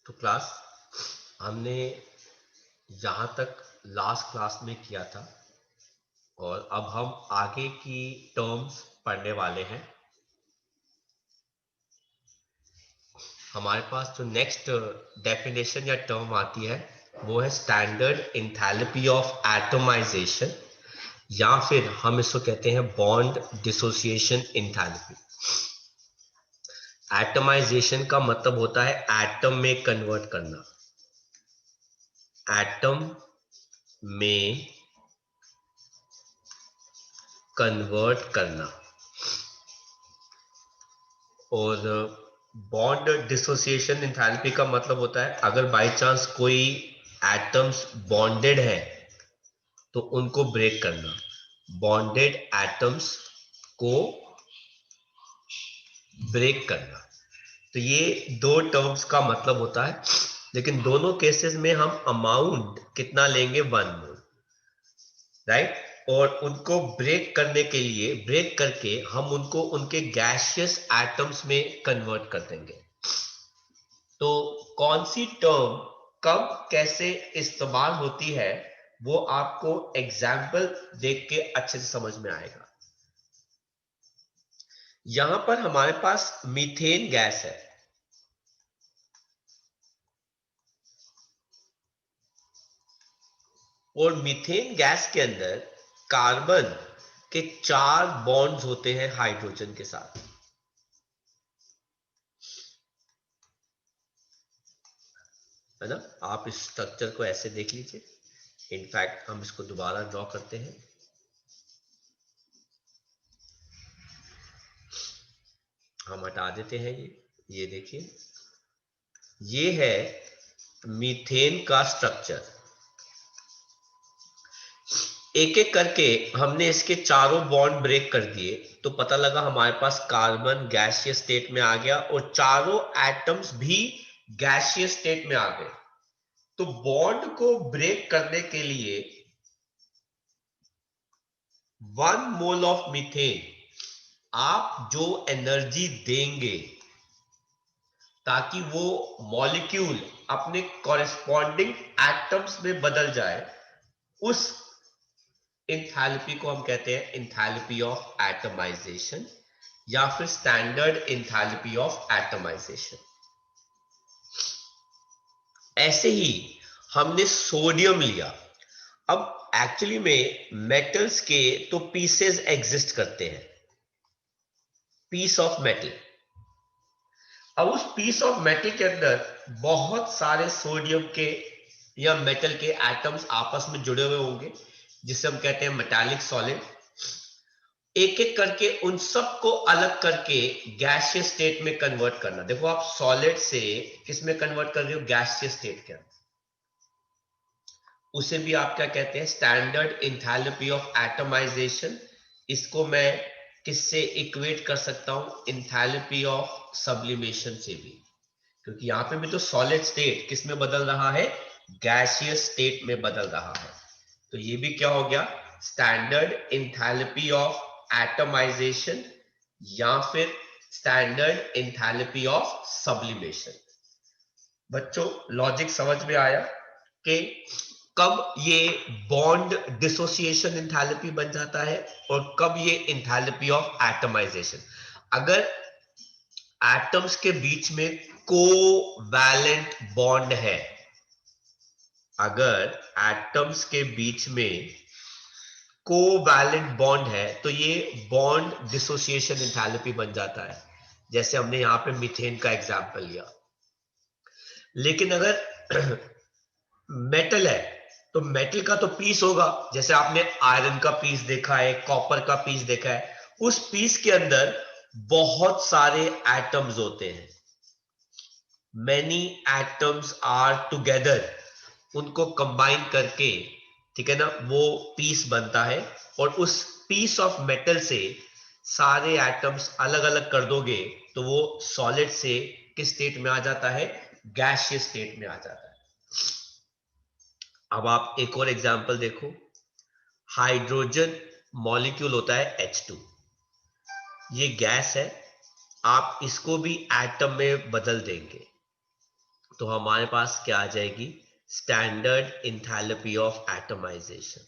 तो क्लास हमने यहाँ तक लास्ट क्लास में किया था और अब हम आगे की टर्म्स पढ़ने वाले हैं। हमारे पास जो नेक्स्ट डेफिनेशन या टर्म आती है वो है स्टैंडर्ड एंथैल्पी ऑफ एटमाइजेशन, या फिर हम इसको कहते हैं बॉन्ड डिसोसिएशन एंथैल्पी। एटमाइजेशन का मतलब होता है एटम में कन्वर्ट करना, एटम में कन्वर्ट करना। और बॉन्ड डिसोसिएशन एंथैल्पी का मतलब होता है अगर बाय चांस कोई एटम्स बॉन्डेड है तो उनको ब्रेक करना, बॉन्डेड एटम्स को ब्रेक करना। तो ये दो टर्म्स का मतलब होता है, लेकिन दोनों केसेस में हम अमाउंट कितना लेंगे, 1 मोल, राइट। और उनको ब्रेक करने के लिए, ब्रेक करके हम उनको उनके गैसियस एटम्स में कन्वर्ट कर देंगे। तो कौन सी टर्म कब कैसे इस्तेमाल होती है वो आपको एग्जाम्पल देख के अच्छे से समझ में आएगा। यहां पर हमारे पास मीथेन गैस है, और मीथेन गैस के अंदर कार्बन के 4 बॉन्ड्स होते हैं हाइड्रोजन के साथ, है ना। आप इस स्ट्रक्चर को ऐसे देख लीजिए। इनफैक्ट हम इसको दोबारा ड्रॉ करते हैं। हम हटा देते हैं ये देखिए, ये है मीथेन का स्ट्रक्चर। एक एक करके हमने इसके चारों बॉन्ड ब्रेक कर दिए तो पता लगा हमारे पास कार्बन गैसियस स्टेट में आ गया और चारों एटम्स भी गैसियस स्टेट में आ गए। तो बॉन्ड को ब्रेक करने के लिए 1 मोल ऑफ मीथेन आप जो एनर्जी देंगे ताकि वो मॉलिक्यूल अपने कॉरेस्पॉन्डिंग एटम्स में बदल जाए, उस इंथैल्पी को हम कहते हैं इंथैल्पी ऑफ एटमाइजेशन या फिर स्टैंडर्ड इंथैल्पी ऑफ एटमाइजेशन। ऐसे ही हमने सोडियम लिया। अब एक्चुअली में मेटल्स के तो पीसेस एग्जिस्ट करते हैं, पीस ऑफ मेटल। अब उस पीस ऑफ मेटल के अंदर बहुत सारे सोडियम के या मेटल के एटम्स आपस में जुड़े हुए होंगे, जिसे हम कहते हैं मेटालिक सॉलिड। एक एक करके उन सबको अलग करके गैसियस स्टेट में कन्वर्ट करना। देखो आप सॉलिड से किस में कन्वर्ट कर रहे हो, गैसियस स्टेट के अंदर। उसे भी आप क्या कहते हैं, स्टैंडर्ड इंथैल्पी ऑफ एटमाइजेशन। इसको मैं किससे इक्वेट कर सकता हूं, इंथैल्पी ऑफ सब्लिमेशन से भी, क्योंकि यहां पे भी तो सॉलिड स्टेट किस में बदल रहा है, गैसियस स्टेट में बदल रहा है। तो ये भी क्या हो गया, स्टैंडर्ड इंथैल्पी ऑफ एटमाइजेशन या फिर स्टैंडर्ड इंथैल्पी ऑफ सब्लिमेशन। बच्चों लॉजिक समझ में आया कि कब ये बॉन्ड डिसोसिएशन इंथैल्पी बन जाता है और कब ये इंथैल्पी ऑफ एटमाइजेशन। अगर एटम्स के बीच में कोवैलेंट बॉन्ड है, अगर एटम्स के बीच में कोवैलेंट बॉन्ड है तो ये बॉन्ड डिसोसिएशन एंथैल्पी बन जाता है, जैसे हमने यहां पे मीथेन का एग्जांपल लिया। लेकिन अगर मेटल है तो मेटल का तो पीस होगा, जैसे आपने आयरन का पीस देखा है, कॉपर का पीस देखा है। उस पीस के अंदर बहुत सारे एटम्स होते हैं, मेनी एटम्स आर टुगेदर, उनको कंबाइन करके, ठीक है ना, वो पीस बनता है। और उस पीस ऑफ मेटल से सारे एटम्स अलग अलग कर दोगे तो वो सॉलिड से किस स्टेट में आ जाता है, गैसियस स्टेट में आ जाता है। अब आप एक और एग्जांपल देखो, हाइड्रोजन मॉलिक्यूल होता है H2, ये गैस है। आप इसको भी एटम में बदल देंगे, तो हमारे पास क्या आ जाएगी, स्टैंडर्ड इंथैल्पी ऑफ एटमाइजेशन,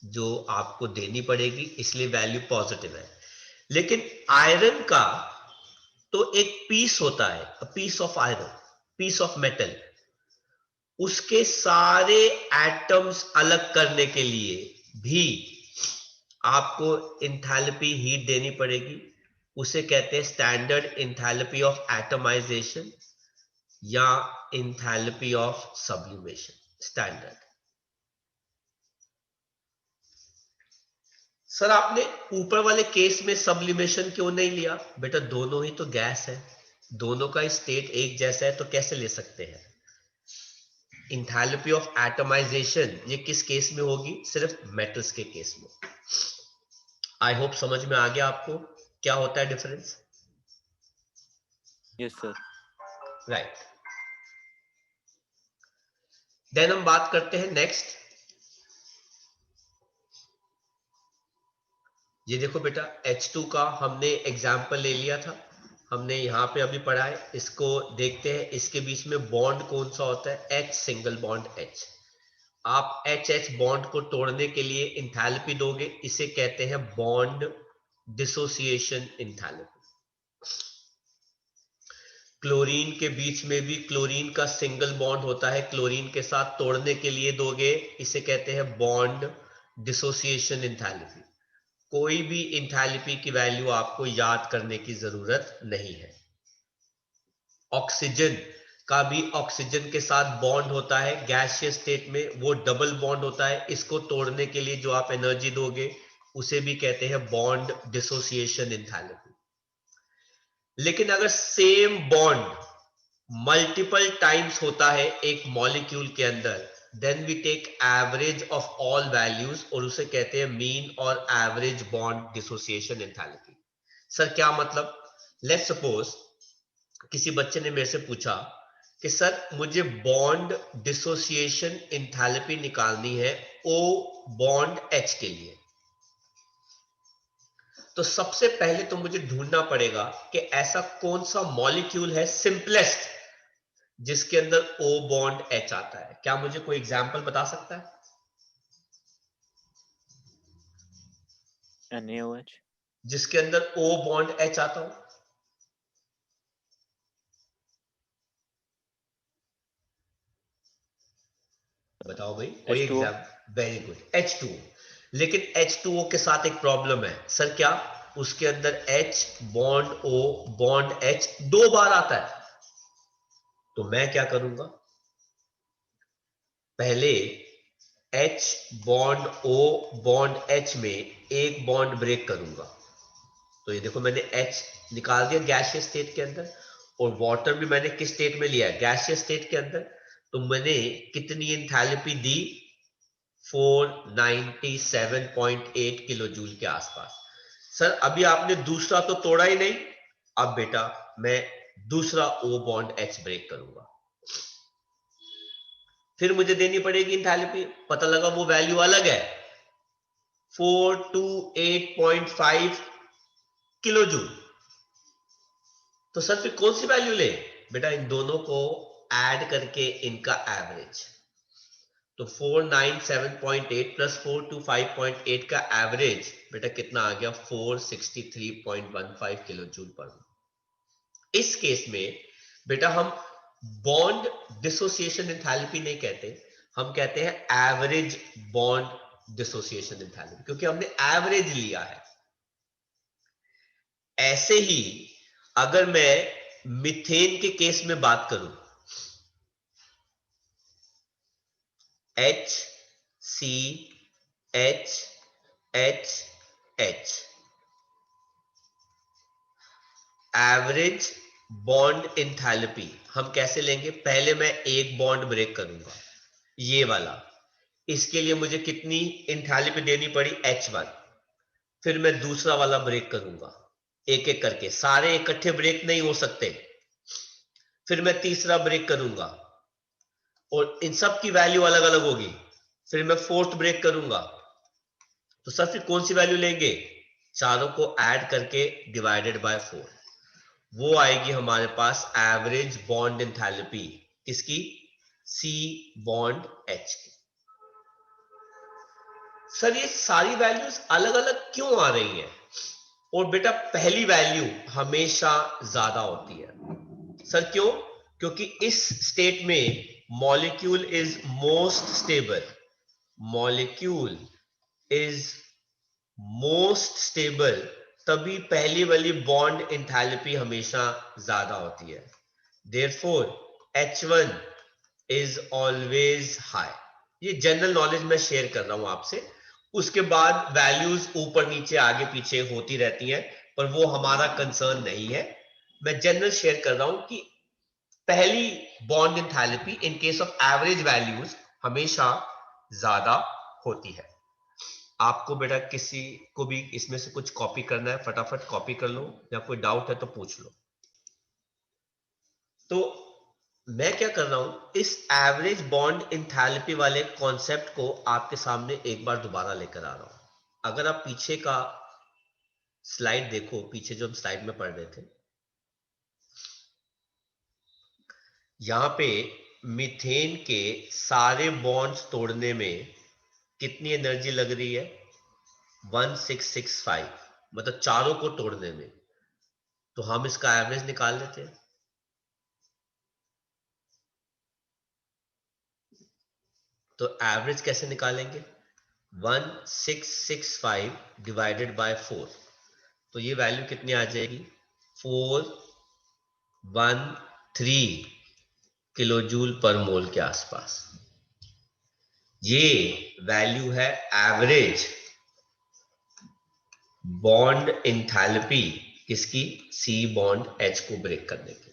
जो आपको देनी पड़ेगी, इसलिए वैल्यू पॉजिटिव है। लेकिन आयरन का तो एक पीस होता है, piece of iron, piece of metal, उसके सारे एटम्स अलग करने के लिए भी आपको इंथैल्पी हीट देनी पड़ेगी। उसे कहते हैं स्टैंडर्ड इंथैल्पी ऑफ एटमाइजेशन या enthalpy of sublimation, standard. Sir आपने ऊपर वाले केस में सब्लिमेशन क्यों नहीं लिया? बेटा दोनों ही तो गैस है, दोनों का स्टेट एक जैसा है, तो कैसे ले सकते हैं? इंथैल्पी ऑफ एटमाइजेशन ये किस केस में होगी? सिर्फ मेटल्स के केस में। आई होप समझ में आ गया आपको क्या होता है difference. Yes sir. Right, then हम बात करते हैं नेक्स्ट। ये देखो बेटा H2 का हमने एग्जाम्पल ले लिया था, हमने यहां पे अभी पढ़ा है, इसको देखते हैं। इसके बीच में बॉन्ड कौन सा होता है? H, single bond H। आप H बॉन्ड को तोड़ने के लिए इंथैल्पी दोगे, इसे कहते हैं बॉन्ड डिसोसिएशन इंथैल्पी। क्लोरीन के बीच में भी क्लोरीन का सिंगल बॉन्ड होता है, क्लोरीन के साथ तोड़ने के लिए दोगे, इसे कहते हैं बॉन्ड डिसोसिएशन इंथैल्पी। कोई भी इंथैल्पी की वैल्यू आपको याद करने की जरूरत नहीं है। ऑक्सीजन का भी ऑक्सीजन के साथ बॉन्ड होता है गैसियस स्टेट में, वो डबल बॉन्ड होता है, इसको तोड़ने के लिए जो आप एनर्जी दोगे उसे भी कहते हैं बॉन्ड डिसोसिएशन इंथैल्पी। लेकिन अगर सेम बॉन्ड मल्टीपल टाइम्स होता है एक मॉलिक्यूल के अंदर, then we take average of all values और उसे कहते हैं मीन और average bond dissociation enthalpy. Sir क्या मतलब? लेट्स सपोज किसी बच्चे ने मेरे से पूछा कि सर मुझे बॉन्ड डिसोसिएशन एंथैल्पी निकालनी है O बॉन्ड H के लिए। तो सबसे पहले तो मुझे ढूंढना पड़ेगा कि ऐसा कौन सा मॉलिक्यूल है सिंपलेस्ट जिसके अंदर O बॉन्ड H आता है। क्या मुझे कोई एग्जांपल बता सकता है? NaOH। जिसके अंदर O बॉन्ड H आता हो? बताओ भाई कोई H2O। Example. Very good, H2O। लेकिन H2O के साथ एक प्रॉब्लम है सर। क्या? उसके अंदर H bond O bond H दो बार आता है। तो मैं क्या करूंगा? पहले H bond O bond H में एक बॉन्ड ब्रेक करूंगा। तो ये देखो मैंने H निकाल दिया गैसियस स्टेट के अंदर, और वाटर भी मैंने किस स्टेट में लिया है? गैसियस स्टेट के अंदर। तो मैंने कितनी एंथैल्पी दी? 497.8 किलो जूल के आसपास। सर अभी आपने दूसरा तो तोड़ा ही नहीं। अब बेटा मैं दूसरा O बॉन्ड H ब्रेक करूंगा, फिर मुझे देनी पड़ेगी एंथैल्पी। पता लगा वो वैल्यू अलग है, 428.5 किलो जूल। तो सर फिर कौन सी वैल्यू ले? बेटा इन दोनों को ऐड करके इनका एवरेज। तो 497.8 प्लस 425.8 का एवरेज बेटा कितना आ गया? 463.15 किलो जूल पर। इस केस में बेटा हम बॉन्ड डिसोसिएशन एंथैल्पी नहीं कहते, हम कहते हैं एवरेज बॉन्ड डिसोसिएशन एंथैल्पी, क्योंकि हमने एवरेज लिया है। ऐसे ही अगर मैं मीथेन के केस में बात करूं, H C H H H, average bond enthalpy हम कैसे लेंगे? पहले मैं एक बॉन्ड ब्रेक करूंगा, ये वाला। इसके लिए मुझे कितनी एंथैल्पी देनी पड़ी? H1। फिर मैं दूसरा वाला ब्रेक करूंगा, एक एक करके, सारे इकट्ठे ब्रेक नहीं हो सकते। फिर मैं तीसरा ब्रेक करूंगा और इन सब की वैल्यू अलग अलग होगी। फिर मैं फोर्थ ब्रेक करूंगा। तो सर फिर कौन सी वैल्यू लेंगे? चारों को ऐड करके डिवाइडेड बाय 4। वो आएगी हमारे पास एवरेज बॉन्ड एंथैल्पी किसकी, सी बॉन्ड एच की। सर ये सारी वैल्यूज अलग अलग क्यों आ रही हैं? और बेटा पहली वैल्यू हमेशा ज्यादा होती है। सर क्यों? क्योंकि इस स्टेट में molecule is most stable, molecule is most stable, तभी पहली वाली बॉन्ड एंथैल्पी हमेशा ज्यादा होती है। Therefore H1 is always high. ये जनरल नॉलेज मैं शेयर कर रहा हूं आपसे, उसके बाद वैल्यूज ऊपर नीचे आगे पीछे होती रहती हैं, पर वो हमारा कंसर्न नहीं है। मैं जनरल शेयर कर रहा हूं कि पहली bond enthalpy in case of average values हमेशा ज्यादा होती है। आपको बेटा किसी को भी इसमें से कुछ कॉपी करना है, फटाफट कॉपी कर लो, या कोई डाउट है तो पूछ लो। तो मैं क्या कर रहा हूं, इस एवरेज बॉन्ड एंथैल्पी वाले कॉन्सेप्ट को आपके सामने एक बार दोबारा लेकर आ रहा हूं। अगर आप पीछे का स्लाइड देखो, पीछे जो हम स्लाइड में पढ़ रहे थे, यहां पे मीथेन के सारे बॉन्ड्स तोड़ने में कितनी एनर्जी लग रही है, 1665, मतलब चारों को तोड़ने में। तो हम इसका एवरेज निकाल लेते हैं। तो एवरेज कैसे निकालेंगे, 1665 डिवाइडेड बाय 4, तो ये वैल्यू कितनी आ जाएगी, 413 किलो जूल पर मोल के आसपास। ये वैल्यू है एवरेज बॉन्ड एंथैल्पी किसकी, सी बॉन्ड एच को ब्रेक करने की।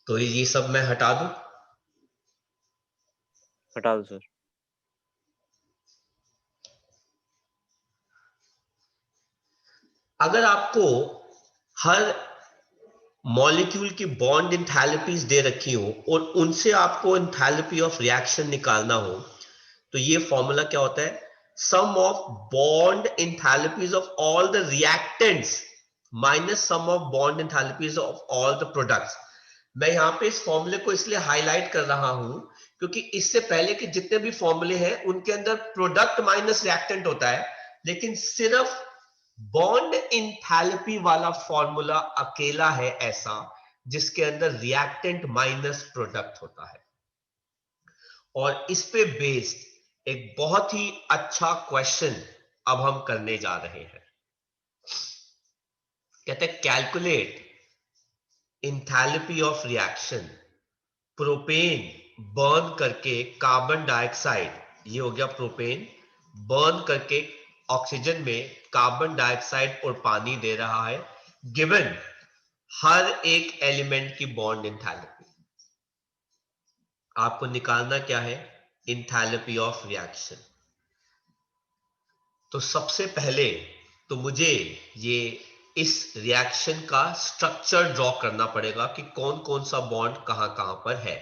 तो ये सब मैं हटा दूं, हटा दो सर। अगर आपको हर मॉलिक्यूल की बॉन्ड एंथैल्पीज दे रखी हो और उनसे आपको एंथैल्पी ऑफ रिएक्शन निकालना हो, तो ये फॉर्मूला क्या होता है, sum of bond enthalpies of all the reactants minus sum of bond enthalpies of all the products. मैं यहां पे इस फॉर्मूले को इसलिए हाईलाइट कर रहा हूं क्योंकि इससे पहले के जितने भी फॉर्मूले हैं उनके अंदर प्रोडक्ट माइनस रिएक्टेंट होता है, लेकिन सिर्फ बॉन्ड एंथैल्पी वाला फॉर्मूला अकेला है ऐसा जिसके अंदर रिएक्टेंट माइनस प्रोडक्ट होता है। और इस पे बेस्ड एक बहुत ही अच्छा क्वेश्चन अब हम करने जा रहे हैं। कहते हैं calculate enthalpy of reaction, propane burn करके कार्बन डाइऑक्साइड, ये हो गया प्रोपेन, बर्न करके ऑक्सीजन में कार्बन डाइऑक्साइड और पानी दे रहा है, गिवन हर एक एलिमेंट की बॉन्ड एंथैल्पी। आपको निकालना क्या है, एंथैल्पी ऑफ रिएक्शन। तो सबसे पहले तो मुझे ये इस रिएक्शन का स्ट्रक्चर ड्रॉ करना पड़ेगा कि कौन कौन सा बॉन्ड कहां कहां पर है।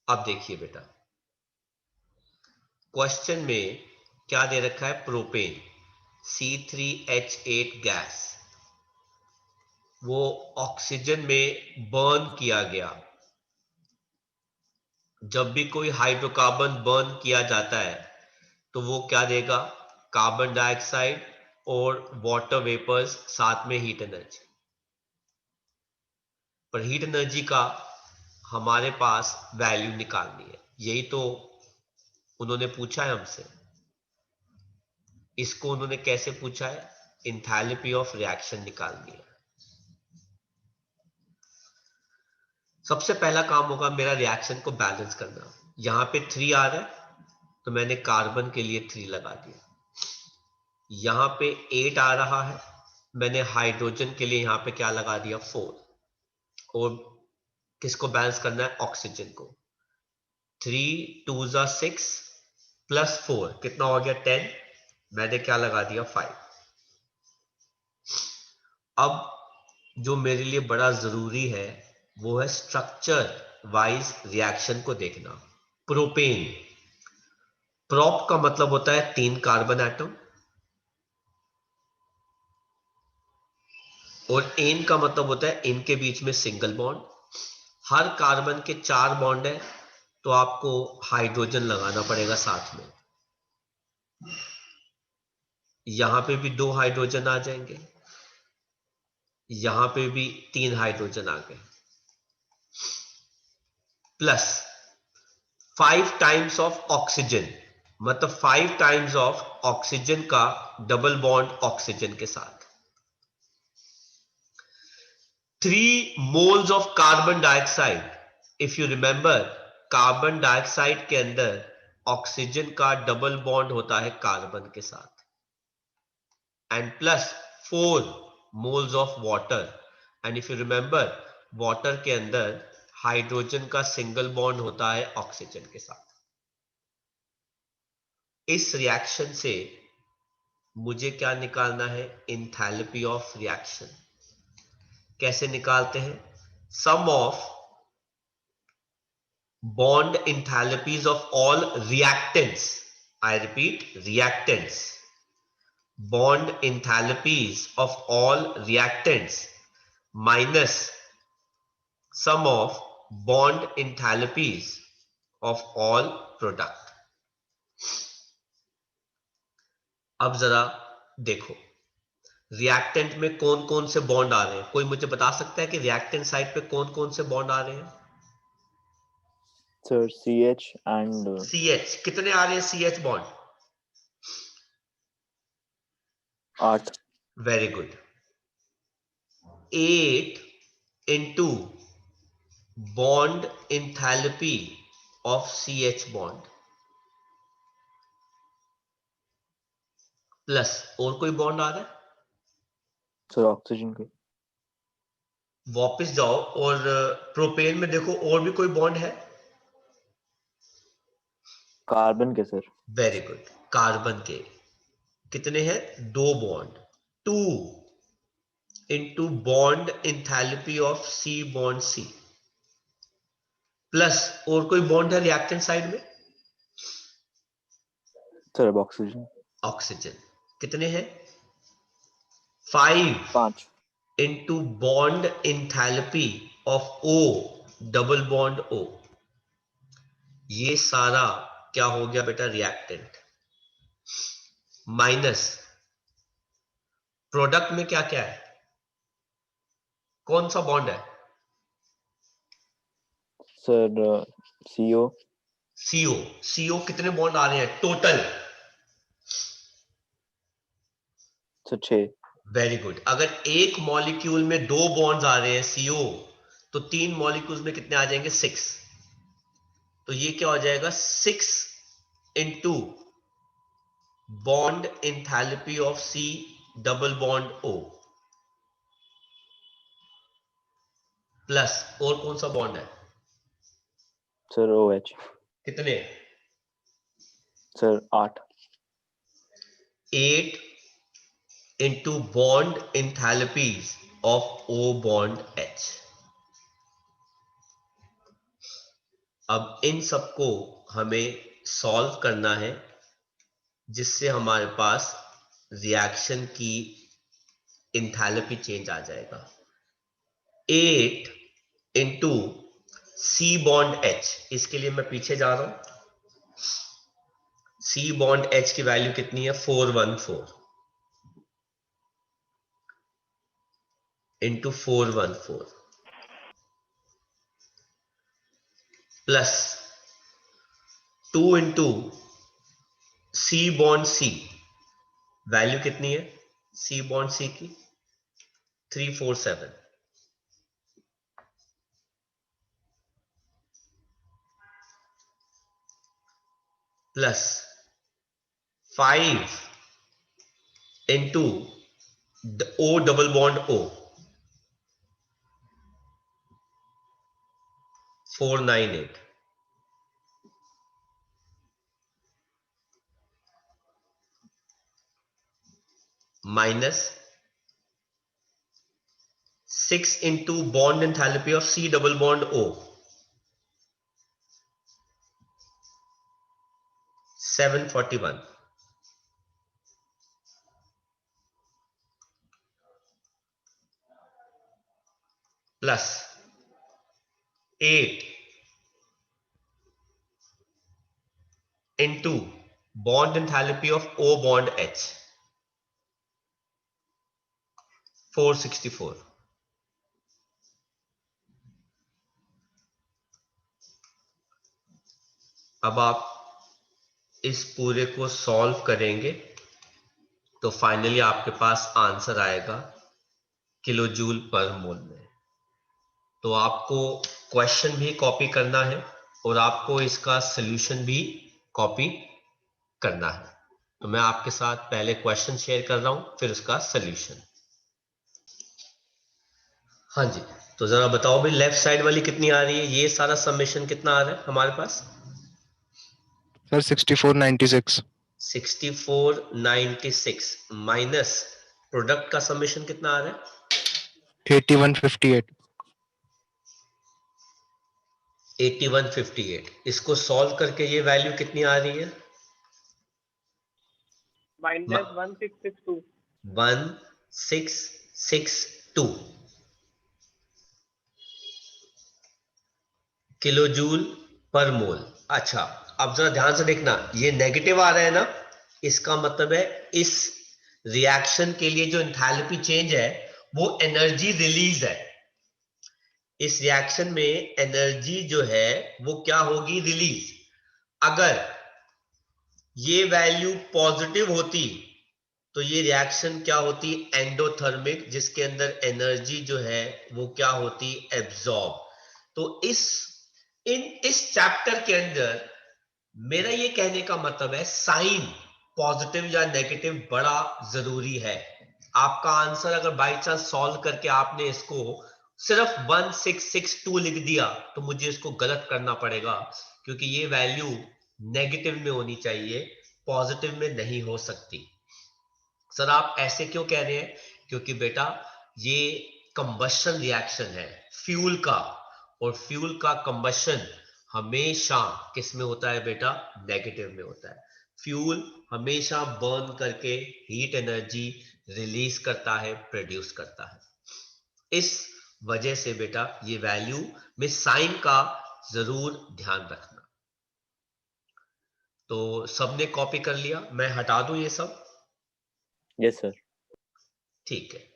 अब देखिए बेटा, क्वेश्चन में क्या दे रखा है, प्रोपेन C3H8 गैस, वो ऑक्सीजन में बर्न किया गया। जब भी कोई हाइड्रोकार्बन बर्न किया जाता है तो वो क्या देगा, कार्बन डाइऑक्साइड और वाटर वेपर्स, साथ में हीट एनर्जी। पर हीट एनर्जी का हमारे पास वैल्यू निकालनी है, यही तो उन्होंने पूछा है हमसे। इसको उन्होंने कैसे पूछा है, एंथैल्पी ऑफ रिएक्शन निकालनी है। सबसे पहला काम होगा मेरा रिएक्शन को बैलेंस करना। यहां पे 3 आ रहा है तो मैंने कार्बन के लिए 3 लगा दिया, यहां पे 8 आ रहा है, मैंने हाइड्रोजन के लिए यहां पे क्या लगा दिया, 4। और किसको बैलेंस करना है, ऑक्सीजन को। 3 2 जा 6 प्लस 4 कितना हो गया, 10, मैंने क्या लगा दिया, 5। अब जो मेरे लिए बड़ा जरूरी है वो है स्ट्रक्चर वाइज रिएक्शन को देखना। प्रोपेन, प्रोप का मतलब होता है 3 कार्बन एटम, और एन का मतलब होता है इनके बीच में सिंगल बॉन्ड। हर कार्बन के 4 बॉन्ड है, तो आपको हाइड्रोजन लगाना पड़ेगा साथ में। यहां पे भी 2 हाइड्रोजन आ जाएंगे, यहां पे भी 3 हाइड्रोजन आ गए, प्लस 5 टाइम्स ऑफ ऑक्सीजन, मतलब 5 टाइम्स ऑफ ऑक्सीजन का डबल बॉन्ड ऑक्सीजन के साथ। 3 moles of carbon dioxide. If you remember, carbon dioxide के अंदर ऑक्सीजन का डबल बॉन्ड होता है कार्बन के साथ, and plus 4 moles of water. And if you remember, water के अंदर हाइड्रोजन का सिंगल बॉन्ड होता है ऑक्सीजन के साथ। इस रिएक्शन से मुझे क्या निकालना है? Enthalpy of reaction. कैसे निकालते हैं? Sum of bond enthalpies of all reactants. I repeat, reactants. Bond enthalpies of all reactants minus sum of bond enthalpies of all product. अब जरा देखो, रिएक्टेंट में कौन कौन से बॉन्ड आ रहे हैं? कोई मुझे बता सकता है कि रिएक्टेंट साइड पे कौन कौन से बॉन्ड आ रहे हैं? Sir CH and CH। कितने आ रहे हैं CH bond? 8। Very good. 8 into bond enthalpy of CH bond plus और कोई बॉन्ड आ रहा है? सर ऑक्सीजन के। वापस जाओ और प्रोपेन में देखो, और भी कोई बॉन्ड है? कार्बन के सर। Very good. कार्बन के कितने हैं? 2 bond. 2 into bond enthalpy of C bond C plus और कोई बॉन्ड है रिएक्टेंट साइड में? सर अब ऑक्सीजन। ऑक्सीजन। कितने हैं? 5 5। into bond enthalpy of O double bond O। ये सारा क्या हो गया बेटा? रिएक्टेंट। माइनस प्रोडक्ट में क्या क्या है? कौन सा बॉन्ड है? Sir CO। CO। CO कितने बॉन्ड आ रहे हैं टोटल? सर 6। Very good. अगर एक मॉलिक्यूल में 2 बॉन्ड्स आ रहे हैं CO, तो 3 मॉलिक्यूल्स में कितने आ जाएंगे? 6। तो ये क्या हो जाएगा? 6 into bond enthalpy of C double bond O plus और कौन सा बॉन्ड है? Sir OH। कितने? Sir 8। 8 into bond enthalpies of O bond H। अब इन सबको हमें सॉल्व करना है, जिससे हमारे पास रिएक्शन की एंथैल्पी चेंज आ जाएगा। 8 into C bond H, इसके लिए मैं पीछे जा रहा हूं। C bond H की वैल्यू कितनी है? 414 into 414 plus 2 into C bond C, value कितनी है C bond C की? 347 plus 5 into O double bond O 498 minus 6 into bond enthalpy of C double bond O 741 plus 8 into bond enthalpy of O bond H, 464. अब आप इस पूरे को solve करेंगे तो फाइनली आपके पास आंसर आएगा किलो जूल पर मोल में। तो आपको क्वेश्चन भी कॉपी करना है और आपको इसका सॉल्यूशन भी कॉपी करना है। तो मैं आपके साथ पहले क्वेश्चन शेयर कर रहा हूं, फिर उसका सॉल्यूशन। हाँ जी, तो जरा बताओ भाई, लेफ्ट साइड वाली कितनी आ रही है? ये सारा समेशन कितना आ रहा है हमारे पास? सर 6496। 6496 माइनस प्रोडक्ट का समेशन कितना आ रहा है? 8158। 8158। इसको सॉल्व करके ये वैल्यू कितनी आ रही है? -1662। 1662 किलो जूल पर मोल। अच्छा, अब जरा ध्यान से देखना, ये नेगेटिव आ रहा है ना, इसका मतलब है इस रिएक्शन के लिए जो एंथैल्पी चेंज है वो एनर्जी रिलीज है। इस रिएक्शन में एनर्जी जो है वो क्या होगी? रिलीज। अगर ये वैल्यू पॉजिटिव होती तो ये रिएक्शन क्या होती? एंडोथर्मिक, जिसके अंदर एनर्जी जो है वो क्या होती? एब्जॉर्ब। तो इस चैप्टर के अंदर मेरा ये कहने का मतलब है साइन पॉजिटिव या नेगेटिव बड़ा जरूरी है। आपका आंसर अगर बाय चांस सॉल्व करके आपने इसको सिर्फ 1662 लिख दिया तो मुझे इसको गलत करना पड़ेगा, क्योंकि ये वैल्यू नेगेटिव में होनी चाहिए, पॉजिटिव में नहीं हो सकती। सर आप ऐसे क्यों कह रहे हैं? क्योंकि बेटा ये कंबशन रिएक्शन है फ्यूल का, और फ्यूल का कंबशन हमेशा किस में होता है बेटा? नेगेटिव में होता है। फ्यूल हमेशा बर्न करके हीट एनर्जी रिलीज करता है, प्रोड्यूस करता है। इस वजह से बेटा ये वैल्यू में साइन का जरूर ध्यान रखना। तो सबने कॉपी कर लिया? मैं हटा दूं ये सब? Yes sir. ठीक है।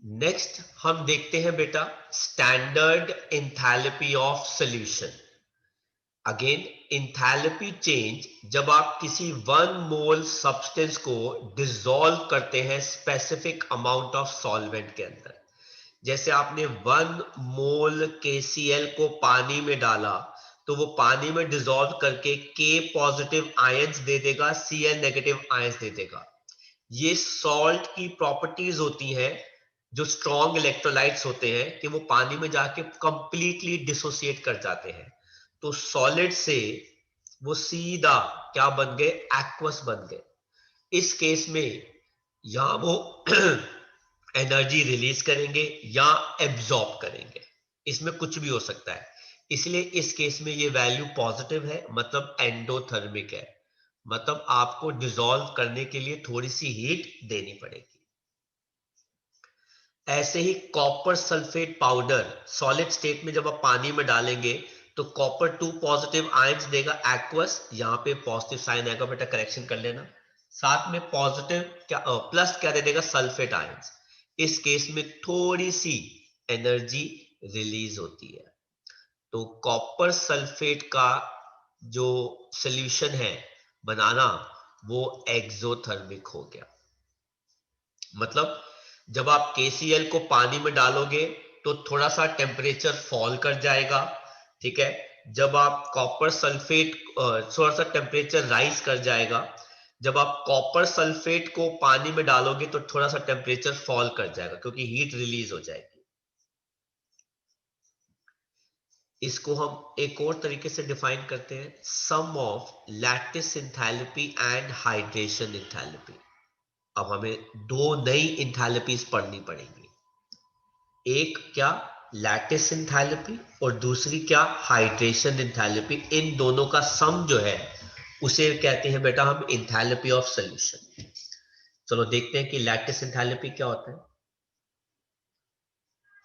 नेक्स्ट हम देखते हैं बेटा standard enthalpy of solution. Again enthalpy change जब आप किसी 1 मोल सब्सटेंस को डिसॉल्व करते हैं स्पेसिफिक अमाउंट ऑफ सॉल्वेंट के अंदर। जैसे आपने 1 मोल KCl को पानी में डाला तो वो पानी में डिसॉल्व करके K पॉजिटिव आयंस दे देगा, Cl नेगेटिव आयंस दे देगा। ये सॉल्ट की प्रॉपर्टीज होती हैं जो स्ट्रॉन्ग इलेक्ट्रोलाइट्स होते हैं कि वो पानी में जाके कंप्लीटली डिसोसिएट कर जाते हैं। तो सॉलिड से वो सीधा क्या बन गए? एक्वस बन गए। इस केस में यहां वो एनर्जी रिलीज करेंगे या एब्जॉर्ब करेंगे, इसमें कुछ भी हो सकता है। इसलिए इस केस में ये वैल्यू पॉजिटिव है, मतलब एंडोथर्मिक है, मतलब आपको डिसॉल्व करने के लिए थोड़ी सी हीट देनी पड़ेगी। ऐसे ही copper sulphate powder solid state में जब आप पानी में डालेंगे तो कॉपर 2 पॉजिटिव आयंस देगा एक्वस, यहां पे पॉजिटिव साइन आएगा, बेटा करेक्शन कर लेना। साथ में पॉजिटिव क्या प्लस क्या दे देगा? Sulphate ions. इस केस में थोड़ी सी एनर्जी रिलीज होती है। तो कॉपर सल्फेट का जो सॉल्यूशन है बनाना वो एक्सोथर्मिक हो गया। मतलब जब आप KCl को पानी में डालोगे तो थोड़ा सा टेम्परेचर फॉल कर जाएगा, ठीक है। जब आप कॉपर सल्फेट थोड़ा सा टेम्परेचर राइज कर जाएगा। जब आप कॉपर सल्फेट को पानी में डालोगे तो थोड़ा सा टेम्परेचर फॉल कर जाएगा, क्योंकि हीट रिलीज हो जाएगी। इसको हम एक और तरीके से डिफाइन करते हैं, sum of lattice enthalpy and hydration enthalpy. अब हमें 2 नई एंथैल्पीज पढ़नी पड़ेगी। एक क्या? लैटिस एंथैल्पी, और दूसरी क्या? Hydration enthalpy. इन दोनों का सम जो है उसे कहते हैं बेटा हम एंथैल्पी ऑफ सॉल्यूशन। चलो देखते हैं कि लैटिस एंथैल्पी क्या होता है।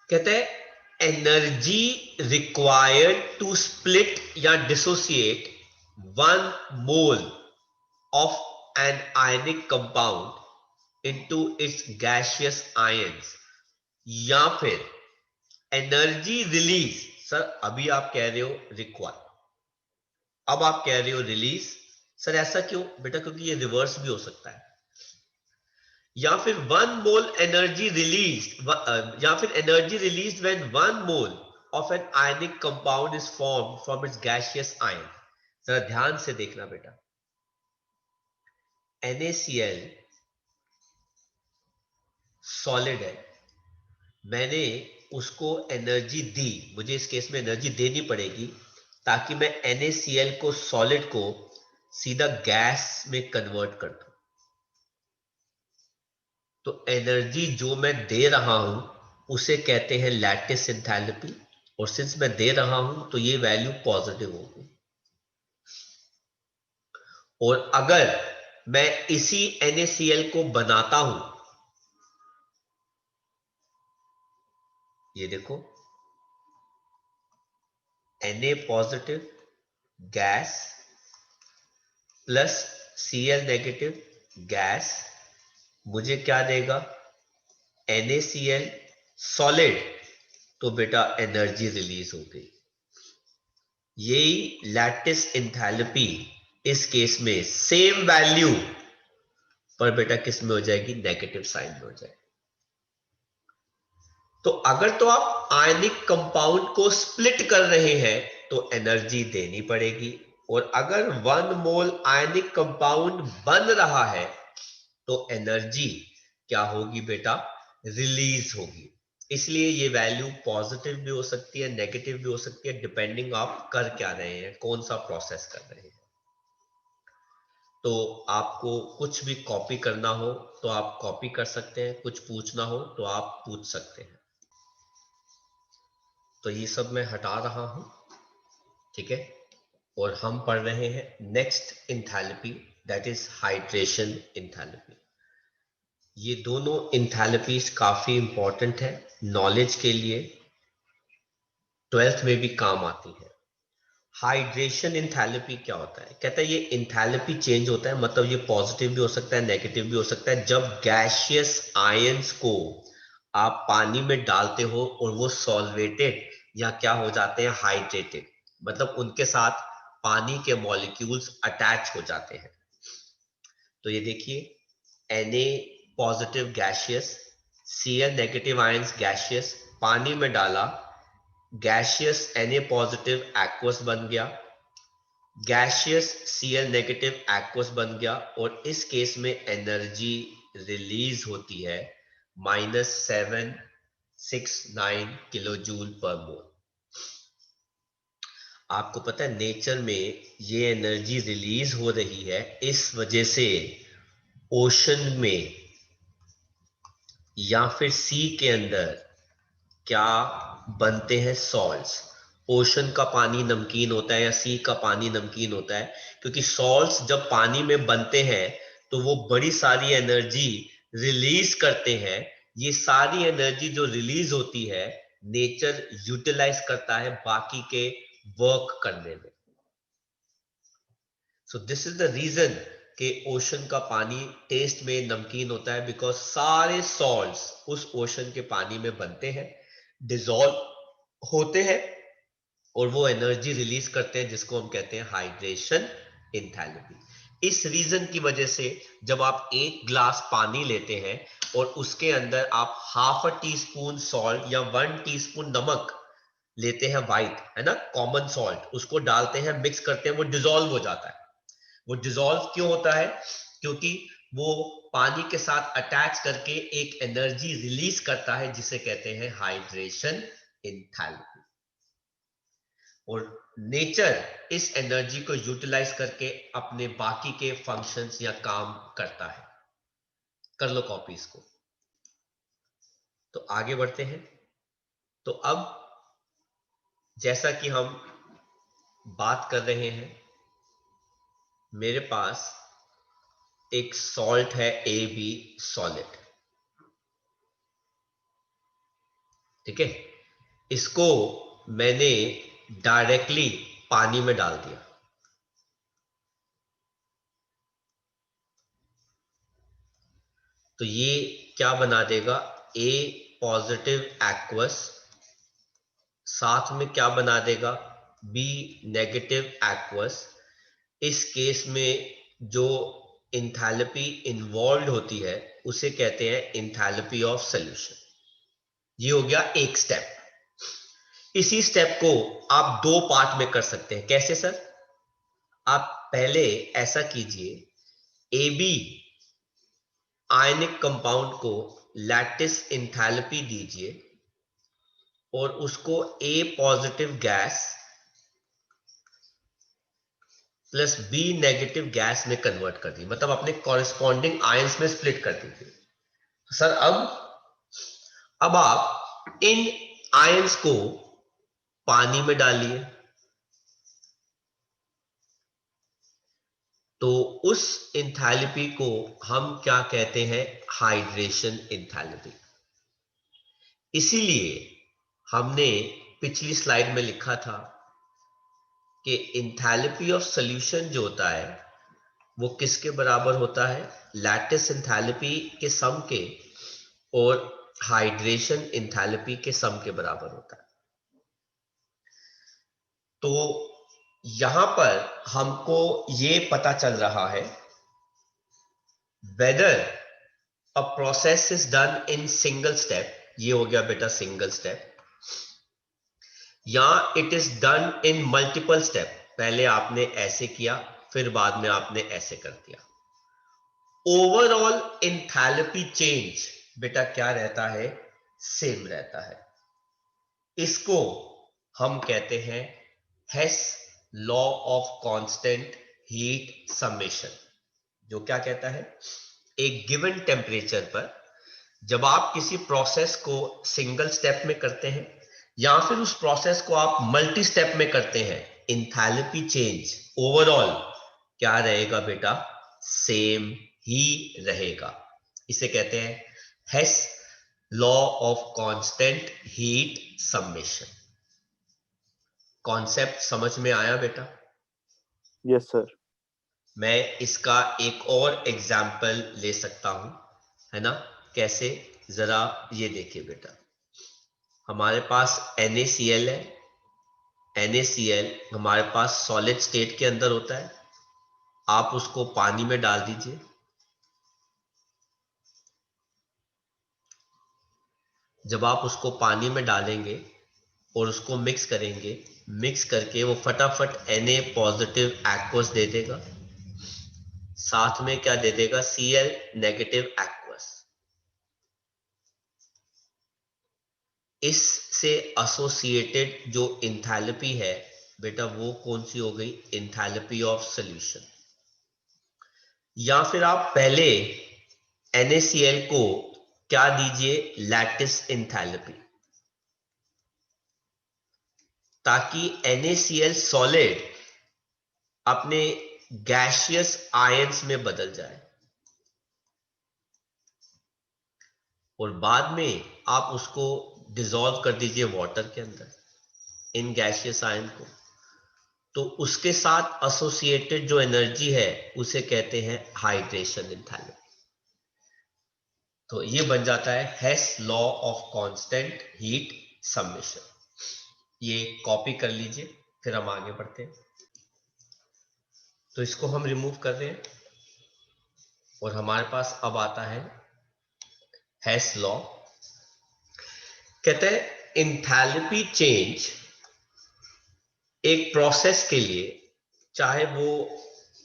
कहते हैं एनर्जी रिक्वायर्ड टू स्प्लिट या dissociate 1 mole of an ionic compound into its gaseous ions, या फिर एनर्जी रिलीज। सर अभी आप कह रहे हो रिक्वायर, अब आप कह रहे हो रिलीज। सर ऐसा क्यों बेटा? क्योंकि ये रिवर्स भी हो सकता है। या फिर 1 मोल एनर्जी रिलीज, या फिर energy release when 1 mole of an ionic compound is form from its gaseous ion. जरा ध्यान से देखना बेटा, NaCl सॉलिड है, मैंने उसको एनर्जी दी, मुझे इस केस में एनर्जी देनी पड़ेगी ताकि मैं NaCl को सॉलिड को सीधा गैस में कन्वर्ट कर दूं। तो एनर्जी जो मैं दे रहा हूं उसे कहते हैं लैटिस एंथैल्पी, और सिंस मैं दे रहा हूं तो ये वैल्यू पॉजिटिव होगी। और अगर मैं इसी NaCl को बनाता हूं, ये देखो Na positive gas plus Cl negative gas, मुझे क्या देगा? NaCl सॉलिड, तो बेटा एनर्जी रिलीज हो गई। यही लैटिस एंथैल्पी इस केस में सेम वैल्यू पर बेटा किस में हो जाएगी? नेगेटिव साइन में हो जाएगी। तो अगर तो आप आयनिक कंपाउंड को स्प्लिट कर रहे हैं तो एनर्जी देनी पड़ेगी, और अगर 1 मोल आयनिक कंपाउंड बन रहा है तो एनर्जी क्या होगी बेटा? रिलीज होगी। इसलिए ये वैल्यू पॉजिटिव भी हो सकती है, नेगेटिव भी हो सकती है, डिपेंडिंग आप कर क्या रहे हैं, कौन सा प्रोसेस कर रहे हैं। तो आपको कुछ भी कॉपी करना हो तो आप कॉपी कर सकते हैं, कुछ पूछना हो तो आप पूछ सकते हैं। तो ये सब मैं हटा रहा हूं, ठीक है। और हम पढ़ रहे हैं next enthalpy, that is hydration enthalpy. ये दोनों इंथैल्पीज काफी इंपॉर्टेंट है नॉलेज के लिए, 12th में भी काम आती है। हाइड्रेशन इंथैल्पी क्या होता है? कहता है ये इंथैल्पी चेंज होता है, मतलब ये पॉजिटिव भी हो सकता है, नेगेटिव भी हो सकता है, जब गैसियस आयंस को आप पानी में डालते हो और वो सॉल्वेटेड या क्या हो जाते हैं? हाइड्रेटेड, मतलब उनके साथ पानी के मॉलिक्यूल्स अटैच हो जाते हैं। तो ये देखिए Na positive gaseous, Cl negative ions gaseous, पानी में डाला, गैसियस Na पॉजिटिव एक्वस बन गया, गैसियस Cl नेगेटिव एक्वस बन गया, और इस केस में एनर्जी रिलीज होती है -769 किलो जूल पर मोल। आपको पता है नेचर में ये एनर्जी रिलीज हो रही है इस वजह से ओशन में या फिर सी के अंदर क्या बनते हैं? सॉल्ट्स। ओशन का पानी नमकीन होता है या सी का पानी नमकीन होता है, क्योंकि सॉल्ट्स जब पानी में बनते हैं तो वो बड़ी सारी एनर्जी रिलीज करते हैं। ये सारी एनर्जी जो रिलीज होती है नेचर यूटिलाइज करता है बाकी के वर्क करने में। So this is the reason कि ओशन का पानी टेस्ट में नमकीन होता है, बिकॉज सारे सॉल्ट्स उस ओशन के पानी में बनते हैं, डिसॉल्व होते हैं, और वो एनर्जी रिलीज करते हैं जिसको हम कहते हैं हाइड्रेशन इंथैल्पी। इस रीजन की वजह से जब आप एक ग्लास पानी लेते हैं और उसके अंदर आप ½ टीस्पून सॉल्ट या 1 टीस्पून नमक लेते हैं, वाइट है ना, कॉमन सॉल्ट, उसको डालते हैं, मिक्स करते हैं, वो डिसॉल्व हो जाता है। वो डिसॉल्व क्यों होता है? क्योंकि वो पानी के साथ अटैच करके एक एनर्जी रिलीज करता है जिसे कहते हैं हाइड्रेशन इंथैल्पी। और नेचर इस एनर्जी को यूटिलाइज करके अपने बाकी के फंक्शंस या काम करता है। कर लो कॉपी इसको। तो आगे बढ़ते हैं। तो अब जैसा कि हम बात कर रहे हैं, मेरे पास एक सॉल्ट है AB सॉलिड। ठीक है, इसको मैंने डायरेक्टली पानी में डाल दिया, तो ये क्या बना देगा, A पॉजिटिव एक्वस, साथ में क्या बना देगा, B नेगेटिव एक्वस। इस केस में जो इंथैल्पी इन्वॉल्व होती है उसे कहते हैं इंथैल्पी ऑफ सॉल्यूशन। ये हो गया एक स्टेप। इसी स्टेप को आप दो पार्ट में कर सकते हैं। कैसे सर? आप पहले ऐसा कीजिए, AB आयनिक कंपाउंड को लैटिस इंथैल्पी दीजिए और उसको A positive gas plus B negative gas में कन्वर्ट कर दी, मतलब अपने कॉरेस्पॉन्डिंग आयंस में स्प्लिट कर दीजिए। सर अब आप इन आयंस को पानी में डालिए, तो उस इंथैल्पी को हम क्या कहते हैं, हाइड्रेशन इंथैल्पी। इसीलिए हमने पिछली स्लाइड में लिखा था कि इंथैल्पी ऑफ सॉल्यूशन जो होता है वो किसके बराबर होता है, लैटिस इंथैल्पी के सम के और हाइड्रेशन इंथैल्पी के सम के बराबर होता है। तो यहां पर हमको ये पता चल रहा है weather a process is done in single step, ये हो गया बेटा सिंगल स्टेप, या it is done in multiple step, पहले आपने ऐसे किया फिर बाद में आपने ऐसे कर दिया। ओवरऑल इंथैल्पी चेंज बेटा क्या रहता है, सेम रहता है। इसको हम कहते हैं Hess law of constant heat summation, जो क्या कहता है, एक गिवन टेम्परेचर पर जब आप किसी प्रोसेस को सिंगल स्टेप में करते हैं या फिर उस प्रोसेस को आप मल्टी स्टेप में करते हैं, इंथैल्पी चेंज ओवरऑल क्या रहेगा बेटा, सेम ही रहेगा। इसे कहते हैं Hess law of constant heat summation. Concept समझ में आया बेटा? Yes sir. मैं इसका एक और एग्जाम्पल ले सकता हूं, है ना, कैसे, जरा ये देखिए बेटा, हमारे पास NaCl है, NaCl हमारे पास सॉलिड स्टेट के अंदर होता है, आप उसको पानी में डाल दीजिए, जब आप उसको पानी में डालेंगे और उसको मिक्स करेंगे, मिक्स करके वो फटाफट Na पॉजिटिव एक्वस दे देगा, साथ में क्या दे देगा, Cl नेगेटिव एक्वस। इससे एसोसिएटेड जो इंथैल्पी है बेटा वो कौन सी हो गई, इंथैल्पी ऑफ सॉल्यूशन। या फिर आप पहले NaCl को क्या दीजिए, लैटिस इंथैल्पी, ताकि NaCl सॉलिड अपने गैसियस आयंस में बदल जाए और बाद में आप उसको डिसॉल्व कर दीजिए वाटर के अंदर, इन गैसियस आयन को, तो उसके साथ एसोसिएटेड जो एनर्जी है उसे कहते हैं हाइड्रेशन इंथैल्पी। तो ये बन जाता है Hess law of constant heat summation. ये कॉपी कर लीजिए, फिर हम आगे बढ़ते हैं। तो इसको हम रिमूव कर रहे हैं और हमारे पास अब आता है हेस लॉ। कहते हैं इंथैल्पी चेंज एक प्रोसेस के लिए, चाहे वो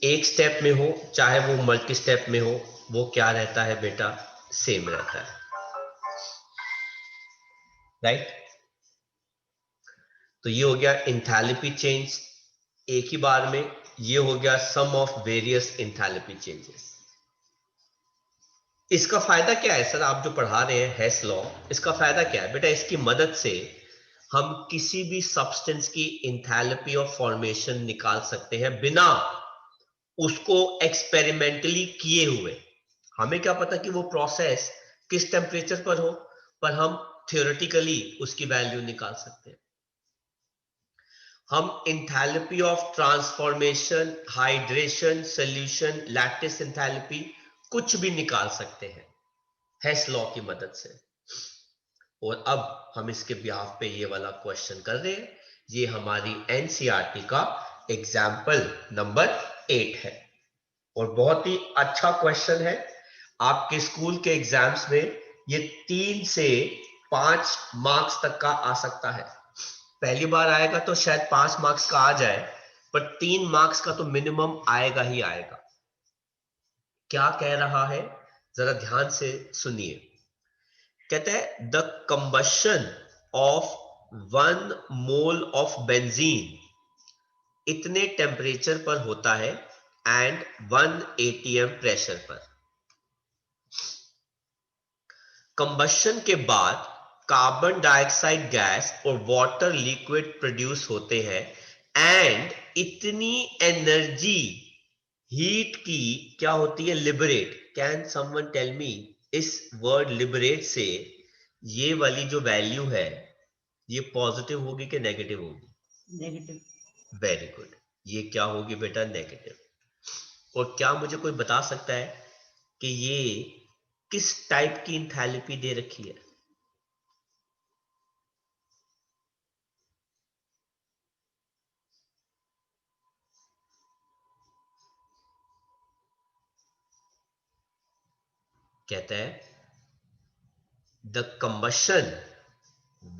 एक स्टेप में हो चाहे वो मल्टी स्टेप में हो, वो क्या रहता है बेटा, सेम रहता है, राइट। तो ये हो गया इंथैल्पी चेंज एक ही बार में, ये हो गया सम ऑफ वेरियस इंथैल्पी चेंजेस। इसका फायदा क्या है सर, आप जो पढ़ा रहे हैं हेस लॉ, इसका फायदा क्या है बेटा, इसकी मदद से हम किसी भी सब्सटेंस की इंथैल्पी ऑफ फॉर्मेशन निकाल सकते हैं बिना उसको एक्सपेरिमेंटली किए हुए। हमें क्या पता कि वो प्रोसेस किस टेम्परेचर पर हो, पर हम थ्योरेटिकली उसकी वैल्यू निकाल सकते हैं। हम enthalpy of transformation, hydration, solution, lattice enthalpy कुछ भी निकाल सकते हैं हेस लॉ की मदद से। और अब हम इसके बिहाफ पे ये वाला क्वेश्चन कर रहे हैं। ये हमारी एनसीईआरटी का एग्जाम्पल नंबर 8 है और बहुत ही अच्छा क्वेश्चन है। आपके स्कूल के एग्जाम्स में ये 3 से 5 मार्क्स तक का आ सकता है। पहली बार आएगा तो शायद 5 मार्क्स का आ जाए, पर 3 मार्क्स का तो मिनिमम आएगा ही आएगा। क्या कह रहा है जरा ध्यान से सुनिए। कहता है the combustion of 1 mole of benzene इतने टेम्परेचर पर होता है एंड 1 atm प्रेशर पर। कंबशन के बाद कार्बन डाइऑक्साइड गैस और वाटर लिक्विड प्रोड्यूस होते हैं एंड इतनी एनर्जी हीट की क्या होती है, liberate. Can someone tell me इस वर्ड लिबरेट से ये वाली जो वैल्यू है ये पॉजिटिव होगी कि नेगेटिव होगी? नेगेटिव। वेरी गुड, ये क्या होगी बेटा, नेगेटिव। और क्या मुझे कोई बता सकता है कि ये किस टाइप की इंथैल्पी दे रखी है? कहता है the combustion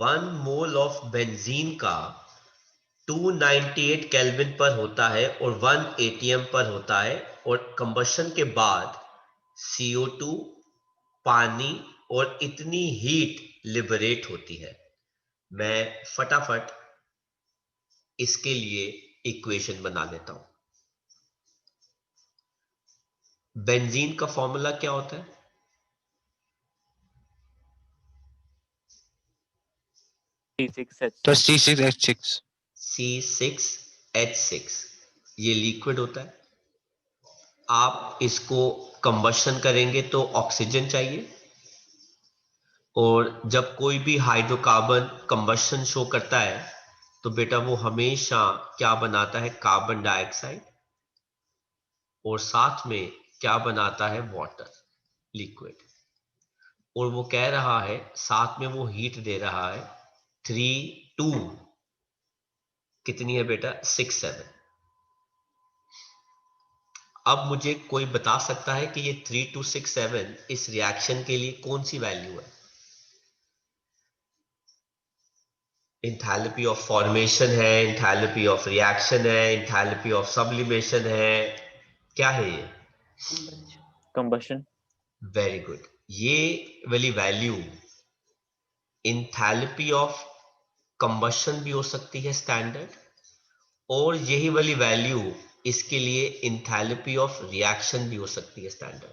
1 mole of benzene का 298 केल्विन पर होता है और 1 atm पर होता है, और कंबशन के बाद CO2, पानी और इतनी हीट लिबरेट होती है। मैं फटाफट इसके लिए इक्वेशन बना लेता हूं। बेंजीन का फॉर्मूला क्या होता है? तो C6H6। C6H6 ये लिक्विड होता है। आप इसको कंबशन करेंगे तो ऑक्सीजन चाहिए, और जब कोई भी हाइड्रोकार्बन कंबशन शो करता है तो बेटा वो हमेशा क्या बनाता है, कार्बन डाइऑक्साइड, और साथ में क्या बनाता है, वाटर लिक्विड। और वो कह रहा है साथ में वो हीट दे रहा है 3 2 कितनी है बेटा, 6 7। अब मुझे कोई बता सकता है कि ये 3 2 6 7 इस रिएक्शन के लिए कौन सी वैल्यू है? इंथैल्पी ऑफ फॉर्मेशन है, इंथैल्पी ऑफ रिएक्शन है, इंथैल्पी ऑफ सब्लिमेशन है, क्या है ये? कंबशन। Very good. ये वाली वैल्यू इंथैल्पी ऑफ कंबशन भी हो सकती है स्टैंडर्ड, और यही वाली वैल्यू इसके लिए इंथैल्पी ऑफ रिएक्शन भी हो सकती है स्टैंडर्ड।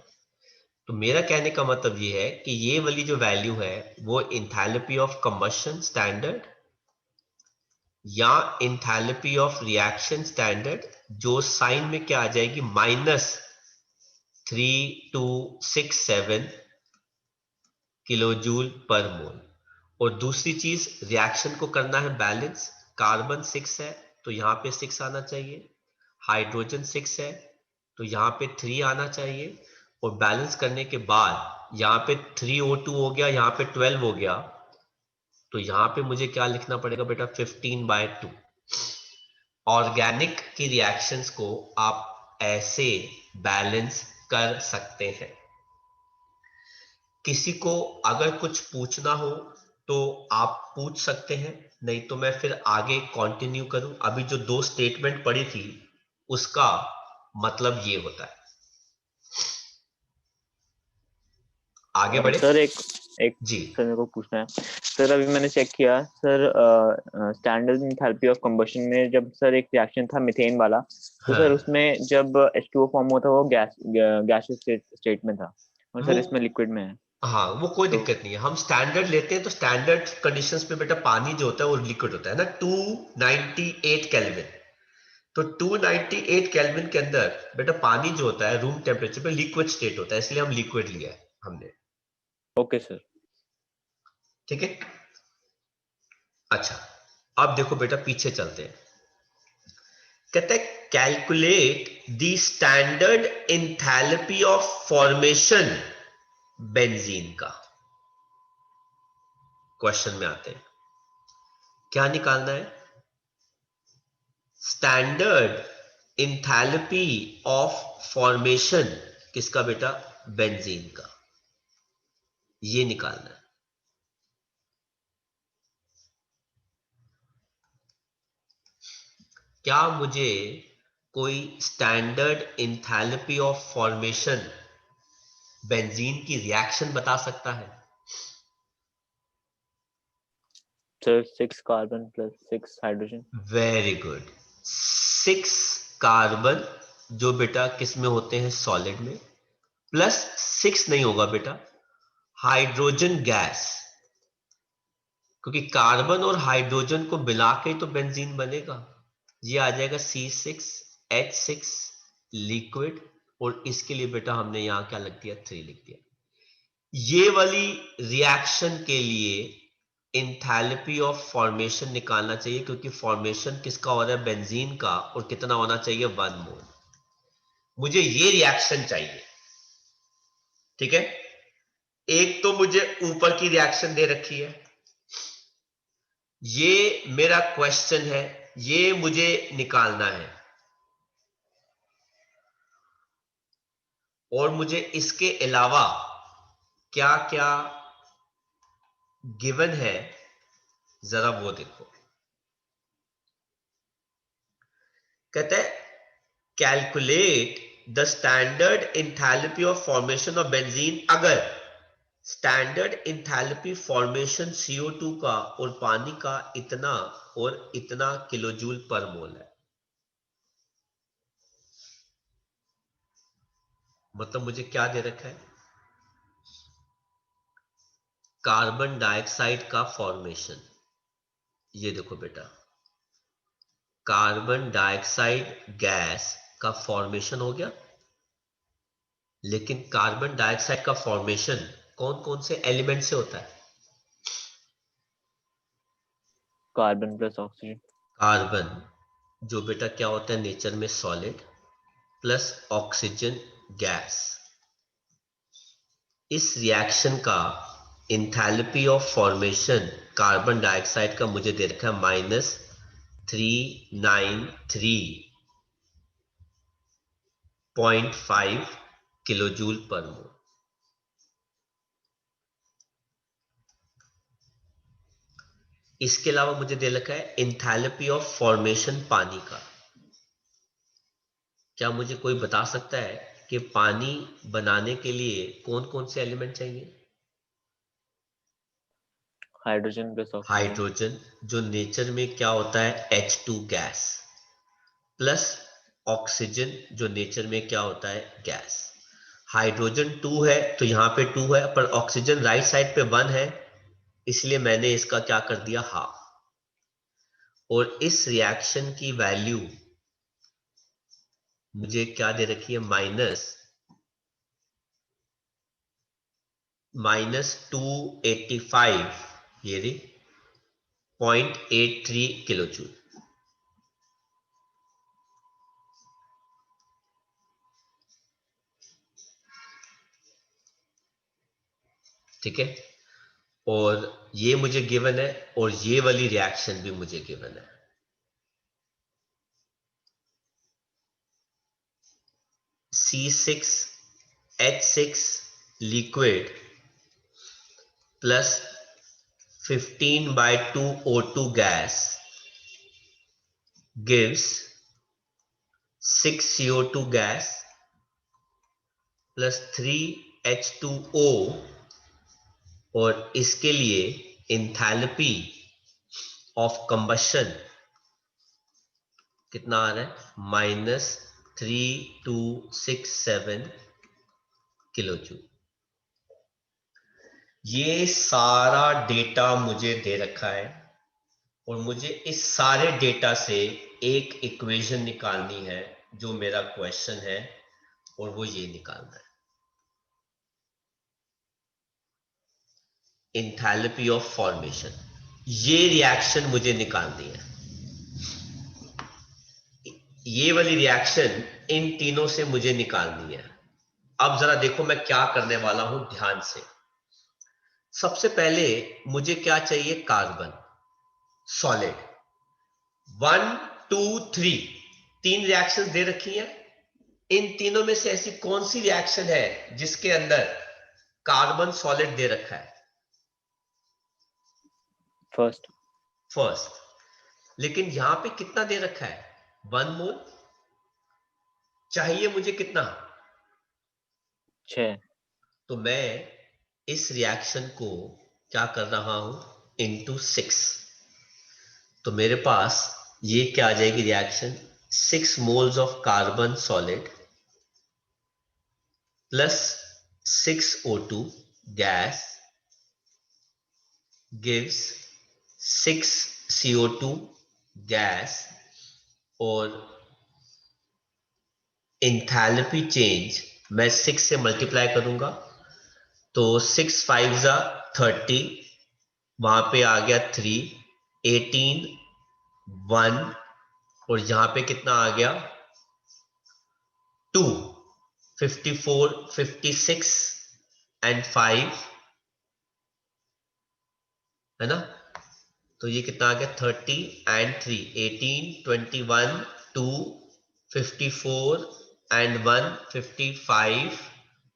तो मेरा कहने का मतलब ये है कि ये वाली जो वैल्यू है वो इंथैल्पी ऑफ कंबशन स्टैंडर्ड या इंथैल्पी ऑफ रिएक्शन स्टैंडर्ड, जो साइन में क्या आ जाएगी, -3267 किलोजूल पर मोल। और दूसरी चीज, रिएक्शन को करना है बैलेंस। कार्बन 6 है तो यहां पे 6 आना चाहिए, हाइड्रोजन 6 है तो यहां पे 3 आना चाहिए, और बैलेंस करने के बाद यहां पे 3O2 हो गया, यहां पे 12 हो गया, तो यहां पे मुझे क्या लिखना पड़ेगा बेटा, 15/2। ऑर्गेनिक की रिएक्शंस को आप ऐसे बैलेंस कर सकते हैं। किसी को अगर कुछ पूछना हो तो आप पूछ सकते हैं, नहीं तो मैं फिर आगे कंटिन्यू करूं। अभी जो 2 स्टेटमेंट पढ़ी थी उसका मतलब ये होता है। आगे बढ़े सर एक जी। सर मेरे को पूछना है सर। अभी मैंने चेक किया sir, standard enthalpy of combustion में जब सर एक रिएक्शन था मीथेन वाला, तो हाँ। सर उसमें जब H2O फॉर्म हुआ था वो गैसियस स्टेट में था, और सर वो इसमें लिक्विड में है। हाँ, वो कोई तो दिक्कत नहीं है। हम स्टैंडर्ड लेते हैं तो स्टैंडर्ड कंडीशंस पे बेटा पानी जो होता है वो लिक्विड होता है ना, 298 केल्विन। तो 298 केल्विन के अंदर बेटा पानी जो होता है रूम टेम्परेचर पे लिक्विड स्टेट होता है, इसलिए हम लिक्विड लिया है हमने। Okay sir. ठीक है। अच्छा, अब देखो बेटा पीछे चलते हैं। कहते हैं calculate the standard enthalpy of formation benzene का। क्वेश्चन में आते हैं, क्या निकालना है? स्टैंडर्ड एंथैल्पी ऑफ फॉर्मेशन किसका बेटा? बेंजीन का। ये निकालना है। क्या मुझे कोई standard enthalpy of formation benzene की रिएक्शन बता सकता है? Sir 6 carbon plus 6 hydrogen. Very good. 6 carbon जो बेटा किस में होते हैं? सॉलिड में। प्लस 6 नहीं होगा बेटा, हाइड्रोजन गैस, क्योंकि कार्बन और हाइड्रोजन को मिला के तो बेंजीन बनेगा। ये आ जाएगा C6H6 लिक्विड, और इसके लिए बेटा हमने यहां क्या लिख दिया? 3 लिख दिया। ये वाली रिएक्शन के लिए एंथैल्पी ऑफ फॉर्मेशन निकालना चाहिए, क्योंकि फॉर्मेशन किसका हो रहा है? बेंजीन का। और कितना होना चाहिए? 1 मोल। मुझे ये रिएक्शन चाहिए, ठीक है। एक तो मुझे ऊपर की रिएक्शन दे रखी है, ये मेरा क्वेश्चन है, ये मुझे निकालना है। और मुझे इसके अलावा क्या क्या गिवन है जरा वो देखो। कहते हैं calculate the standard enthalpy of formation of benzene अगर स्टैंडर्ड एंथैल्पी फॉर्मेशन CO2 का और पानी का इतना और इतना किलोजूल पर मोल है। मतलब मुझे क्या दे रखा है? कार्बन डाइऑक्साइड का फॉर्मेशन। ये देखो बेटा, कार्बन डाइऑक्साइड गैस का फॉर्मेशन हो गया। लेकिन कार्बन डाइऑक्साइड का फॉर्मेशन कौन कौन से एलिमेंट से होता है? Carbon plus oxygen. कार्बन जो बेटा क्या होता है नेचर में? Solid, plus oxygen gas. इस रिएक्शन का enthalpy of formation carbon dioxide का मुझे दे रखा है -393.5 किलोजूल पर मोल। इसके अलावा मुझे दे रखा है एंथैल्पी ऑफ फॉर्मेशन पानी का। क्या मुझे कोई बता सकता है कि पानी बनाने के लिए कौन कौन से एलिमेंट चाहिए? Hydrogen plus oxygen. हाइड्रोजन जो नेचर में क्या होता है? H2 गैस, प्लस ऑक्सीजन जो नेचर में क्या होता है? गैस। हाइड्रोजन 2 है तो यहां पे 2 है, पर ऑक्सीजन राइट साइड पे 1 है, इसलिए मैंने इसका क्या कर दिया? हाफ। और इस रिएक्शन की वैल्यू मुझे क्या दे रखी है? -285, ये रही 0.83 किलोजूल। ठीक है। और ये मुझे गिवन है, और ये वाली रिएक्शन भी मुझे गिवन है। C6H6 liquid plus 15/2 O2 gas gives 6 CO2 gas plus 3 H2O, और इसके लिए एंथैल्पी ऑफ कंबशन कितना आ रहा है? -3267 किलोजूल। ये सारा डेटा मुझे दे रखा है, और मुझे इस सारे डेटा से एक इक्वेशन निकालनी है जो मेरा क्वेश्चन है, और वो ये निकालना है। Enthalpy of formation. ये रिएक्शन मुझे निकालनी है, ये वाली रिएक्शन इन तीनों से मुझे निकालनी है। अब जरा देखो मैं क्या करने वाला हूं ध्यान से। सबसे पहले मुझे क्या चाहिए, कार्बन सॉलिड। 1 2 3 तीन रिएक्शन दे रखी हैं। इन तीनों में से ऐसी कौन सी रिएक्शन है जिसके अंदर कार्बन सॉलिड दे रखा है? फर्स्ट। लेकिन यहां पे कितना दे रखा है? 1 मोल। चाहिए मुझे कितना? 6। तो मैं इस रिएक्शन को क्या कर रहा हूं, इंटू 6। तो मेरे पास ये क्या आ जाएगी reaction, 6 moles of carbon solid plus 6 O2 gas gives 6 CO2 gas, और इंथैल्पी चेंज मैं 6 से मल्टीप्लाई करूंगा तो 6 5 30, वहां पे आ गया 3, 18, 1, और यहां पे कितना आ गया 2, 54, 56 एंड 5, है ना? तो ये कितना आ गया 30 एंड 3, 18, 21, 2, 54 एंड 1, 55